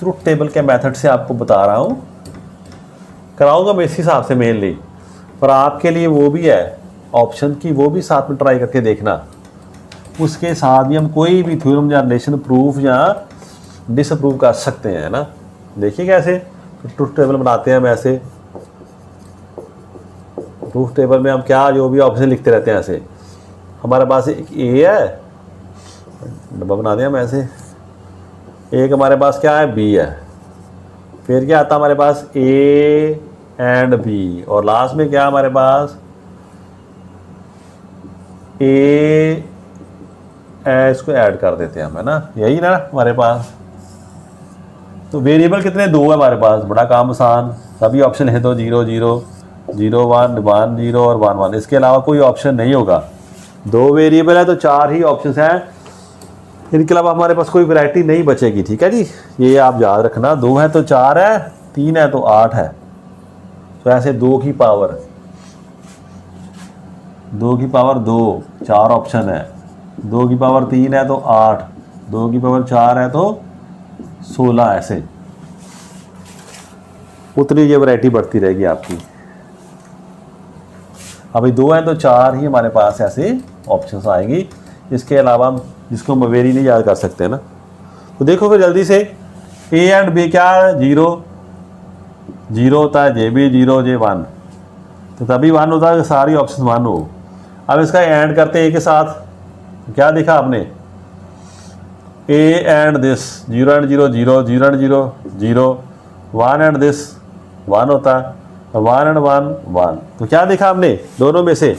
ट्रूथ टेबल के मेथड से आपको बता रहा हूँ, कराऊँगा मैं इस हिसाब से मेनली। पर आपके लिए वो भी है ऑप्शन की, वो भी साथ में ट्राई करके देखना। उसके साथ भी हम कोई भी थ्योरम या रिलेशन प्रूफ या डिसअप्रूव कर सकते हैं ना। देखिए कैसे ट्रूथ टेबल बनाते हैं हम ऐसे। ट्रूथ टेबल में हम क्या जो भी ऑप्शन लिखते रहते हैं ऐसे। हमारे पास एक ए है, डब्बा बना दिया हम ऐसे। एक हमारे पास क्या है, बी है। फिर क्या आता हमारे पास, ए एंड बी। और लास्ट में क्या हमारे पास, ए इसको ऐड कर देते हैं हम, है ना, यही ना हमारे पास। तो वेरिएबल कितने, 2 है हमारे पास, बड़ा काम आसान। सभी ऑप्शन है तो 0 0 0 1 1 0 और 1 1, इसके अलावा कोई ऑप्शन नहीं होगा। 2 वेरिएबल है तो 4 ही ऑप्शन हैं। इनके अलावा हमारे पास कोई वैरायटी नहीं बचेगी, ठीक है जी। ये आप याद रखना, 2 है तो 4 है, 3 है तो 8 है। तो ऐसे 2 की पावर 2, 4 ऑप्शन है। 2 की पावर 3 है तो 8, 2 की पावर 4 है तो 16। ऐसे उतनी ये वैरायटी बढ़ती रहेगी आपकी। अभी 2 है तो 4 ही हमारे पास ऐसे ऑप्शंस आएंगी। इसके अलावा हम जिसको हम वेरी नहीं याद कर सकते ना। तो देखो फिर जल्दी से, ए एंड बी क्या है, 0 0 होता है, जे बी 0 जे 1, तो तभी 1 होता है, सारी ऑप्शन 1 हो। अब इसका एंड करते हैं ए के साथ। क्या देखा आपने, A and this 0 and 0 0 0 and 0 0, 1 and this 1 होता है, 1 एंड 1 1। तो क्या देखा आपने दोनों में से,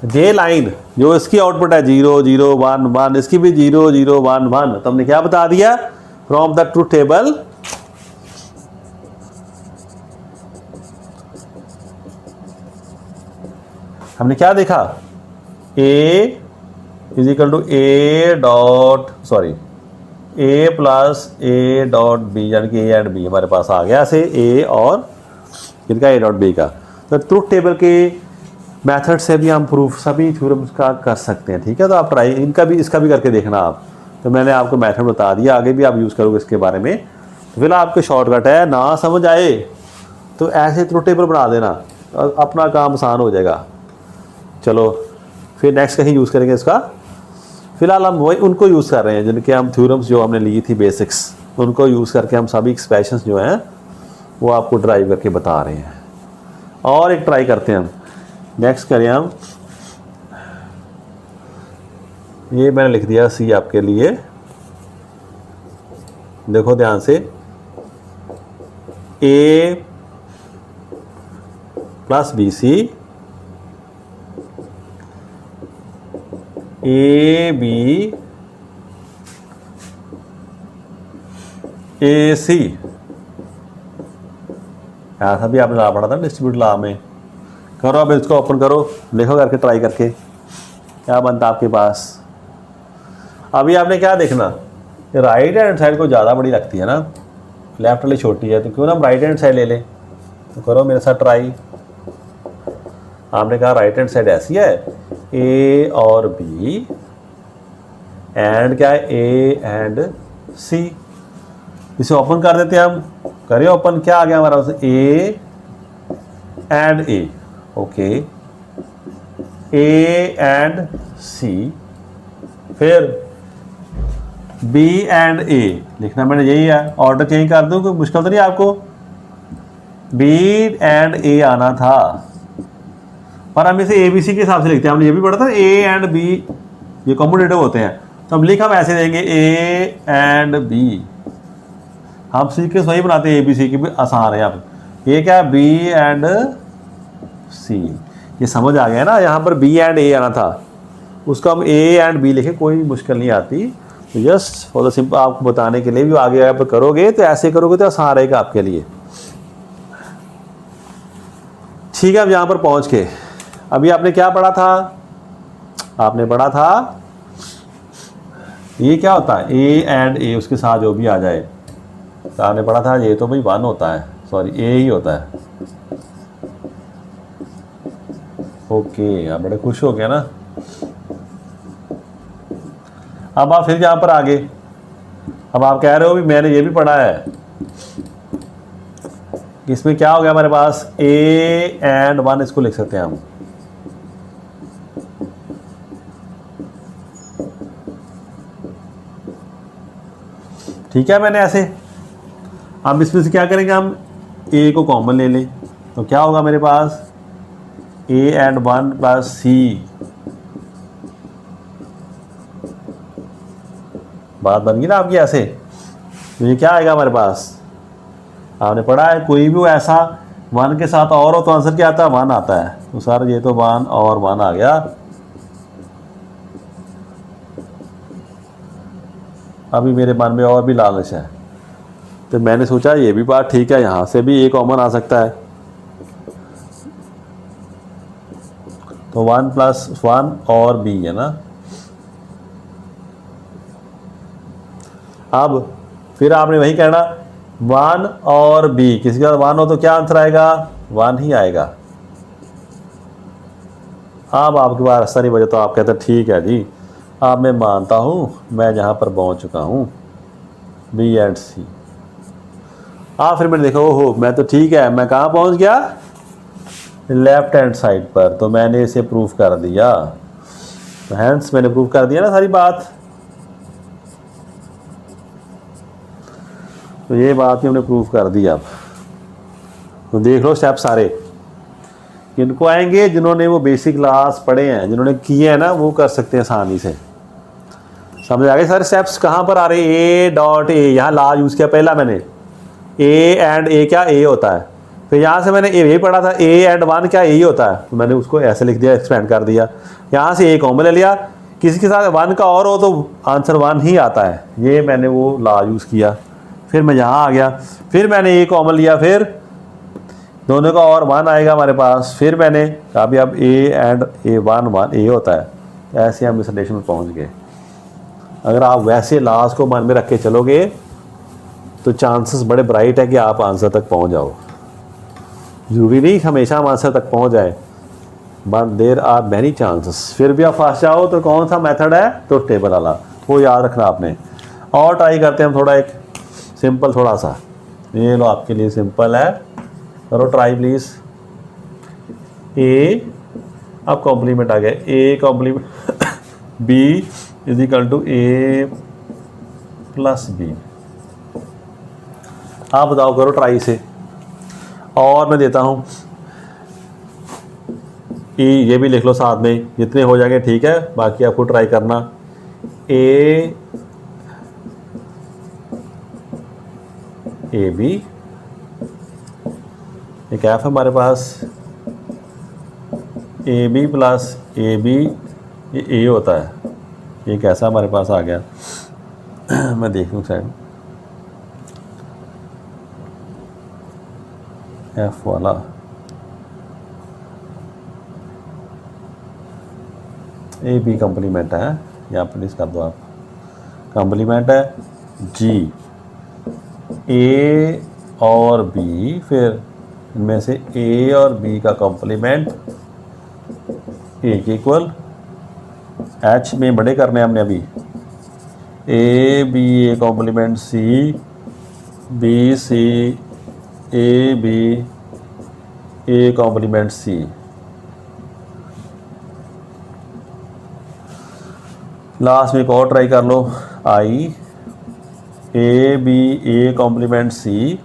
ये लाइन जो इसकी आउटपुट है 0 0 1 1, इसकी भी 0 0 1 1। तो हमने क्या बता दिया, फ्रॉम द ट्रूथ टेबल हमने क्या देखा, A is equal to A plus A dot B, यानी कि ए एंड बी हमारे पास आ गया से ए और इनका ए डॉट बी का। तो ट्रूथ टेबल के मेथड से भी हम प्रूफ सभी थ्योरम्स का कर सकते हैं, ठीक है। तो आप ट्राई इनका भी इसका भी करके देखना आप। तो मैंने आपको मेथड बता दिया, आगे भी आप यूज़ करोगे इसके बारे में। तो फिर आपके शॉर्टकट है, ना समझ आए तो ऐसे ट्रुथ टेबल बना देना, अपना काम आसान हो जाएगा। चलो फिर नेक्स्ट कहीं यूज़ करेंगे इसका। फिलहाल हम वही उनको यूज़ कर रहे हैं जिनके हम थ्योरम्स जो हमने ली थी बेसिक्स, उनको यूज़ करके हम सभी एक्सप्रेशंस जो हैं वो आपको ड्राइव करके बता रहे हैं। और एक ट्राई करते हैं हम, नेक्स्ट करें हम, ये मैंने लिख दिया सी आपके लिए, देखो ध्यान से, A plus B C, A B A C, ऐसा भी आपने ला पढ़ा था डिस्ट्रीब्यूट लॉ में। करो अब इसको ओपन करो, देखो करके ट्राई करके क्या बनता आपके पास। अभी आपने क्या देखना, राइट हैंड साइड को ज़्यादा बड़ी लगती है ना, लेफ्ट वाली छोटी है, तो क्यों ना हम राइट हैंड साइड ले लें। तो करो मेरे साथ ट्राई। आपने कहा राइट हैंड साइड ऐसी है, ए और बी एंड क्या है, ए एंड सी। इसे ओपन कर देते हैं हम, करें ओपन, क्या आ गया हमारा पास, A and A, okay, A and C, फिर बी एंड ए लिखना मैंने यही है। ऑर्डर चेंज कर दूं, कोई मुश्किल तो नहीं आपको। बी एंड ए आना था, पर हम इसे ए बी सी के हिसाब से लिखते हैं। हमने ये भी पढ़ा था, ए एंड बी ये कॉम्पिटेटिव होते हैं, तो हम लिख हम ऐसे देंगे, ए एंड बी। हम सी के वही बनाते हैं, ए बी सी की भी आसान है। आप ये क्या, बी एंड सी, ये समझ आ गया ना। यहाँ पर बी एंड ए आना था, उसको हम ए एंड बी लिखे, कोई मुश्किल नहीं आती। तो जस्ट फॉर द सिंपल आपको बताने के लिए भी, आगे आप करोगे तो ऐसे करोगे तो आसान रहेगा आपके लिए। ठीक है, अब यहाँ पर पहुँच के अभी आपने क्या पढ़ा था, आपने पढ़ा था ये क्या होता है, ए एंड ए, उसके साथ जो भी आ जाए। तो आपने पढ़ा था ये तो भाई 1 होता है, सॉरी ए ही होता है। ओके, आप बड़े खुश हो गए ना। अब आप फिर यहाँ पर आगे, अब आप कह रहे हो भी मैंने ये भी पढ़ा है, इसमें क्या हो गया हमारे पास, ए एंड 1, इसको लिख सकते हैं हम। ठीक है, मैंने ऐसे, अब इसमें से क्या करेंगे हम, ए को कॉमन ले लें, तो क्या होगा मेरे पास, ए एंड 1 प्लस सी। बात बन गई ना आपकी ऐसे। तो ये क्या आएगा हमारे पास, आपने पढ़ा है कोई भी ऐसा 1 के साथ और हो तो आंसर क्या आता है, 1 आता है। तो सर ये तो 1 और 1 आ गया। अभी मेरे मन में और भी लालच है, तो मैंने सोचा ये भी बात ठीक है, यहाँ से भी ए कॉमन आ सकता है। तो 1 प्लस 1 और बी है ना। अब फिर आपने वही कहना, 1 और बी, किसी का 1 हो तो क्या आंसर आएगा, 1 ही आएगा। अब आपके पास रास्ता नहीं बचा तो आप कहते हैं ठीक है जी, अब मैं मानता हूँ मैं जहाँ पर पहुँच चुका हूँ, बी एंड सी। फिर मैंने देखा, ओहो मैं तो ठीक है, मैं कहाँ पहुँच गया, लेफ्ट हैंड साइड पर। तो मैंने इसे प्रूफ कर दिया, तो हैंस मैंने प्रूफ कर दिया ना सारी बात। तो ये बात भी हमने प्रूफ कर दी। अब तो देख लो स्टेप सारे किनको आएंगे, जिन्होंने वो बेसिक क्लास पढ़े हैं, जिन्होंने किए हैं ना, वो कर सकते हैं आसानी से। समझ आ गए सारे स्टेप्स कहाँ पर आ रहे हैं, ए डॉट ए, यहाँ ला यूज़ किया पहला मैंने, ए एंड ए क्या, ए होता है। फिर यहाँ से मैंने यही पढ़ा था, ए एंड 1 क्या, ए ही होता है। तो मैंने उसको ऐसे लिख दिया, एक्सपेंड कर दिया। यहाँ से ए कॉमन ले लिया, किसी के साथ 1 का और हो तो आंसर 1 ही आता है। ये मैंने वो ला यूज़ किया। फिर मैं यहाँ आ गया, फिर मैंने ए कॉमन लिया, फिर दोनों का और 1 आएगा हमारे पास। फिर मैंने कहा भी अब ए एंड ए 1 ए होता है। तो ऐसे हम इस रिलेशन में पहुँच गए। अगर आप वैसे लास्ट को मन में रख के चलोगे तो चांसेस बड़े ब्राइट है कि आप आंसर तक पहुँच जाओ। ज़रूरी नहीं हमेशा हम आंसर तक पहुँच जाए, but there are many chances. फिर भी आप फंस जाओ तो कौन सा मेथड है, तो टेबल वाला। वो याद रखना आपने। और ट्राई करते हैं हम थोड़ा एक सिंपल थोड़ा सा, ये लो आपके लिए सिंपल है, करो ट्राई प्लीज़। ए, अब कॉम्प्लीमेंट आ गया, A complement B is equal to A plus B. आप बताओ, करो ट्राई से। और मैं देता हूँ ई, ये भी लिख लो साथ में, जितने हो जाएंगे ठीक है, बाकी आपको ट्राई करना। ए बी, एक एफ हमारे पास, A B plus A B, ये ए होता है, ये कैसा हमारे पास आ गया मैं देख लूँ साइड, एफ वाला ए बी कॉम्प्लीमेंट है, यहाँ पर लिस्ट कर दो आप, कॉम्प्लीमेंट है जी, ए और बी, फिर इनमें से ए और बी का कॉम्प्लीमेंट ए के इक्वल, एच में बड़े करने हमने अभी, A B A complement C, B C A B A complement C. Last में एक और ट्राई कर लो, I A B A complement C,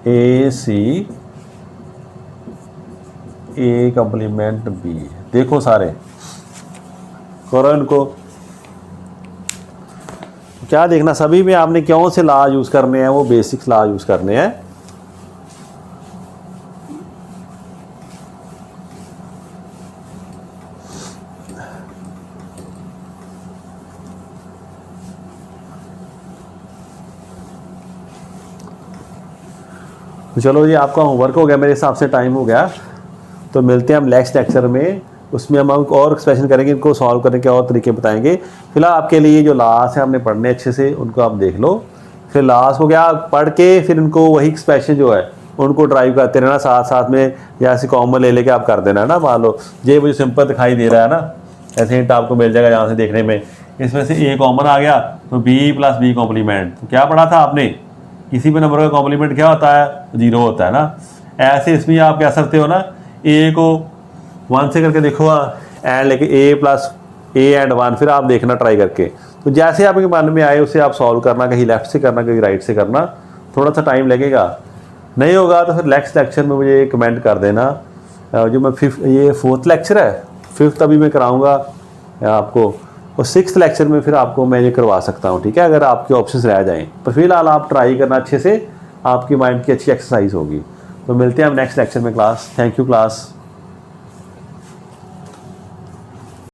A C A complement B. देखो सारे करो इनको, क्या देखना, सभी में आपने क्यों से लॉ यूज़ करने हैं, वो बेसिक्स लॉ यूज़ करने हैं। तो चलो ये आपका होमवर्क हो गया, मेरे हिसाब से टाइम हो गया, तो मिलते हैं हम नेक्स्ट लेक्चर में, उसमें हम और एक्सप्रेशन करेंगे, इनको सॉल्व करने के और तरीके बताएंगे। फिलहाल आपके लिए जो लास्ट है हमने पढ़ने अच्छे से, उनको आप देख लो, फिर लास्ट हो गया पढ़ के, फिर इनको वही एक्सप्रेशन जो है उनको ड्राइव करते रहना साथ साथ में, या ऐसे कॉमन ले लेके आप कर देना है ना। मान लो ये मुझे सिंपल दिखाई दे रहा है ना, ऐसे हिंट आपको मिल जाएगा यहाँ से देखने में, इसमें से ए कॉमन आ गया तो बी प्लस बी कॉम्प्लीमेंट, तो क्या पढ़ा था आपने, किसी भी नंबर का कॉम्प्लीमेंट क्या होता है, 0 होता है ना। ऐसे इसमें आप कह सकते हो ना, ए को 1 से करके देखो एंड लेके ए प्लस ए एंड 1, फिर आप देखना ट्राई करके, तो जैसे आपके मन में आए उसे आप सॉल्व करना, कहीं लेफ्ट से करना कहीं राइट से करना, थोड़ा सा टाइम लगेगा, नहीं होगा तो फिर नेक्स्ट लेक्चर में मुझे कमेंट कर देना। जो मैं ये 4th लेक्चर है, 5th अभी मैं कराऊंगा आपको, और 6th लेक्चर में फिर आपको मैं ये करवा सकता हूँ, ठीक है, अगर आपके ऑप्शंस रह जाएं। पर फिलहाल आप ट्राई करना अच्छे से, आपकी माइंड की अच्छी एक्सरसाइज होगी। तो मिलते हैं हम नेक्स्ट लेक्चर में क्लास। Thank you class.